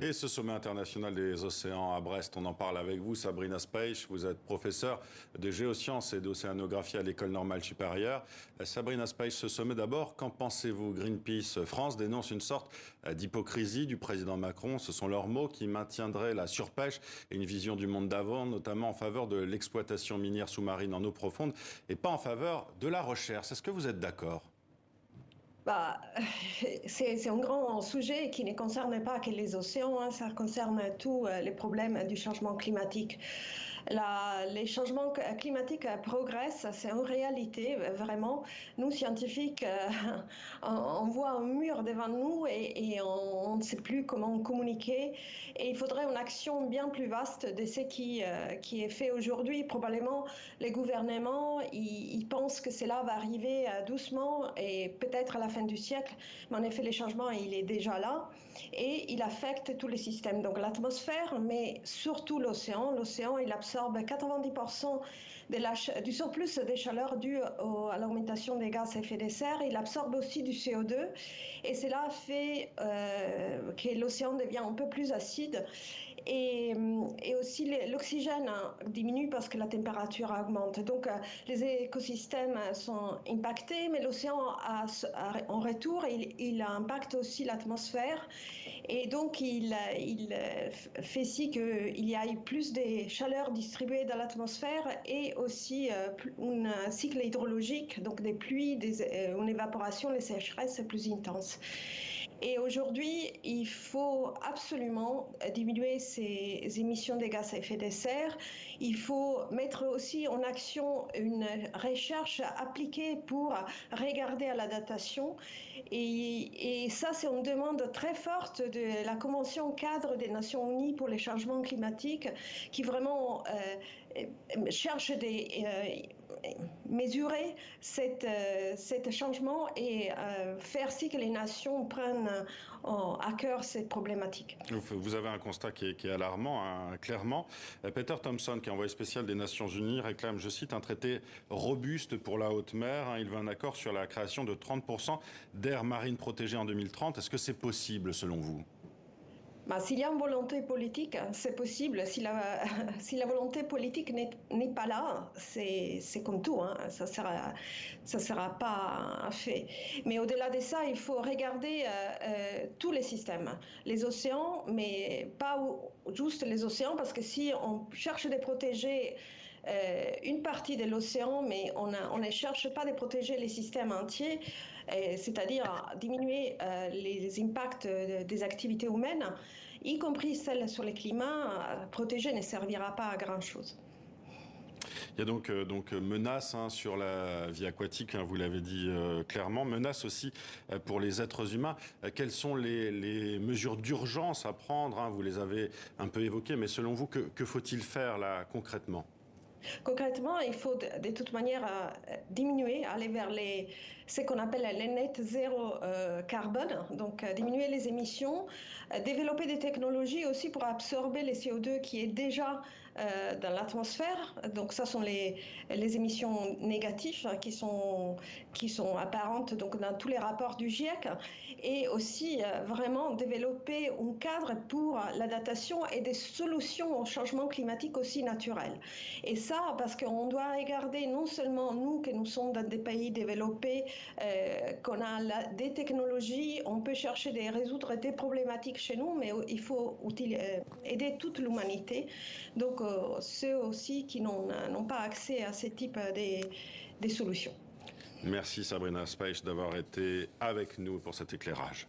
Et ce sommet international des océans à Brest, on en parle avec vous, Sabrina Speisch. Vous êtes professeure de géosciences et d'océanographie à l'École normale supérieure. Sabrina Speisch, ce sommet d'abord, qu'en pensez-vous? Greenpeace France dénonce une sorte d'hypocrisie du président Macron. Ce sont leurs mots qui maintiendraient la surpêche et une vision du monde d'avant, notamment en faveur de l'exploitation minière sous-marine en eau profonde et pas en faveur de la recherche. Est-ce que vous êtes d'accord? C'est un grand sujet qui ne concerne pas que les océans, ça concerne tous les problèmes du changement climatique. Les changements climatiques progressent, c'est une réalité, vraiment. Nous, scientifiques, on voit un mur devant nous et on ne sait plus comment communiquer. Et il faudrait une action bien plus vaste de ce qui est fait aujourd'hui. Probablement, les gouvernements, ils pensent que cela va arriver doucement et peut-être à la fin du siècle. Mais en effet, le changement, il est déjà là et il affecte tous les systèmes. Donc l'atmosphère, mais surtout l'océan. L'océan, il absorbe 90% du surplus des chaleurs dû à l'augmentation des gaz à effet de serre. Il absorbe aussi du CO2 et cela fait que l'océan devient un peu plus acide. Et aussi l'oxygène diminue parce que la température augmente. Donc les écosystèmes sont impactés, mais l'océan en retour, il impacte aussi l'atmosphère. Et donc il fait si qu'il y ait plus de chaleur distribuée dans l'atmosphère et aussi un cycle hydrologique, donc des pluies, une évaporation, les sécheresses plus intenses. Et aujourd'hui, il faut absolument diminuer ces émissions de gaz à effet de serre. Il faut mettre aussi en action une recherche appliquée pour regarder à l'adaptation. Et ça, c'est une demande très forte de la Convention cadre des Nations Unies pour les changements climatiques qui vraiment cherche mesurer cet changement et faire si que les nations prennent à cœur cette problématique. Vous avez un constat qui est alarmant, hein, clairement. Peter Thomson, qui est envoyé spécial des Nations Unies, réclame, je cite, un traité robuste pour la haute mer. Hein. Il veut un accord sur la création de 30% d'aires marines protégées en 2030. Est-ce que c'est possible, selon vous? S'il y a une volonté politique, c'est possible. Si la volonté politique n'est pas là, c'est comme tout, hein, ça sera pas fait. Mais au-delà de ça, il faut regarder tous les systèmes, les océans, mais pas juste les océans, parce que si on cherche de protéger une partie de l'océan, mais on ne cherche pas de protéger les systèmes entiers, c'est-à-dire diminuer les impacts des activités humaines, y compris celles sur le climat, protéger ne servira pas à grand-chose. Il y a donc menace sur la vie aquatique, hein, vous l'avez dit clairement, menace aussi pour les êtres humains. Quelles sont les mesures d'urgence à prendre, hein, vous les avez un peu évoquées, mais selon vous, que faut-il faire là concrètement? Concrètement, il faut de toute manière diminuer, aller vers ce qu'on appelle les net zéro carbone, donc diminuer les émissions, développer des technologies aussi pour absorber les CO2 qui est déjà dans l'atmosphère. Donc ça sont les émissions négatives qui sont apparentes donc dans tous les rapports du GIEC, et aussi vraiment développer un cadre pour l'adaptation et des solutions au changement climatique aussi naturel. Et ça, parce qu'on doit regarder non seulement nous, que nous sommes dans des pays développés, qu'on a des technologies, on peut chercher de résoudre des problématiques chez nous, mais il faut aider toute l'humanité. Donc, ceux aussi qui n'ont pas accès à ce type de solutions. Merci Sabrina Speisch d'avoir été avec nous pour cet éclairage.